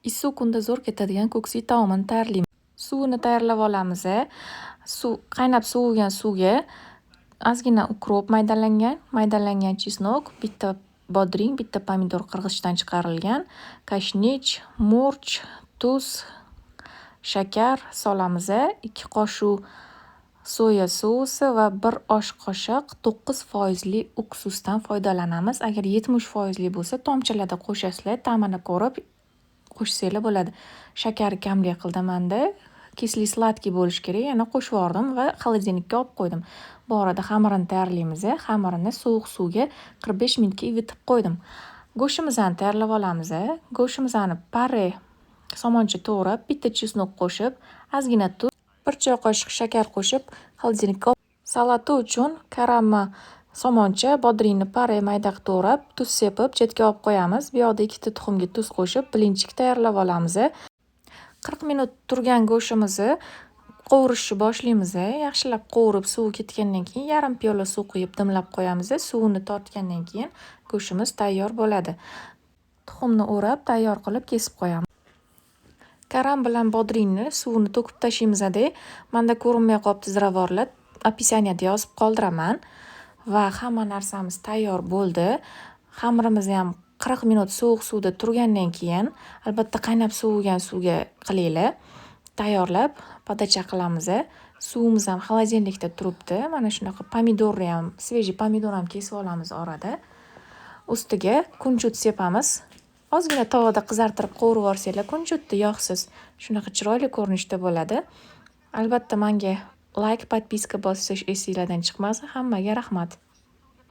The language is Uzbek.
Issiq kunda zo'r ketadigan ko'ksi taomini tayyorlaymiz. Suvini tayyorlab olamiz. Qaynab sovigan suvga ozgina ukrop maydalangan chesnok, bitta bodring, bitta pomidor qirg'ichdan chiqarilgan, kashnich, murch, tuz, shakar solamiz. 2 qoshiq soya sousi va 1 osh qoshiq 9% uksusdan foydalanamiz. Agar 70% bo'lsa, tomchilarda qo'shasizlar, ta'mini ko'rib qo'shsanglar bo'ladi. Shakari kamlik qildimanda, kesli sladkiy bo'lishi kerak, yana qo'shib yubordim va xolodilnikka olib qo'ydim. Bu orada xamirini tayyorlaymiz. Xamirini sovuq suvga 45 minutga ivitib qo'ydim. Go'shtimizni tayyorlab olamiz. Go'shtimizni pare somoncha to'g'rab, bitta chesnok qo'shib, ozgina tuz, 1 choy qoshiq shakar qo'shib, xolodilnikka salati uchun karamni somoncha, bodringni pare mayda qilib to'g'rab, tuz sepib, chetga olib qo'yamiz. Bu yoqda 2 ta tuxumga tuz qo'shib, blinchik tayyorlab olamiz. 40 minut turgan go'shtimizni qovurishni boshlaymiz. Yaxshilab qovurib, suvi ketgandan keyin yarim piyola suv quyib dimlab qo'yamiz. Suvini tortgandan keyin go'shtimiz tayyor bo'ladi. Tuxumni o'rab, tayyor qilib kesib qo'yamiz. Karam bilan bodringni suvini to'kib tashlaymiz. Menda ko'rinmay qolibdi ziravorlar, opisaniyada yozib qoldiraman. Va hamma narsamiz tayyor bo'ldi. Xamirimizni ham 40 minut sovuq suvda turgandan keyin, albatta qaynab sovigan suvga qilinglar. Tayyorlab podacha qilamiz. Suvimiz ham xolodilnikda turibdi. Mana shunaqa pomidorni ham, svejiy pomidor ham kesib olamiz orada. Ustiga kunjut sepamiz. Ozgina tovada qizartirib qovurib olsanglar, kunjutni yog'siz shunaqa chiroyli ko'rinishda bo'ladi. Albatta menga like, podpiska bosish esingizdan chiqmasin. Hammaga rahmat.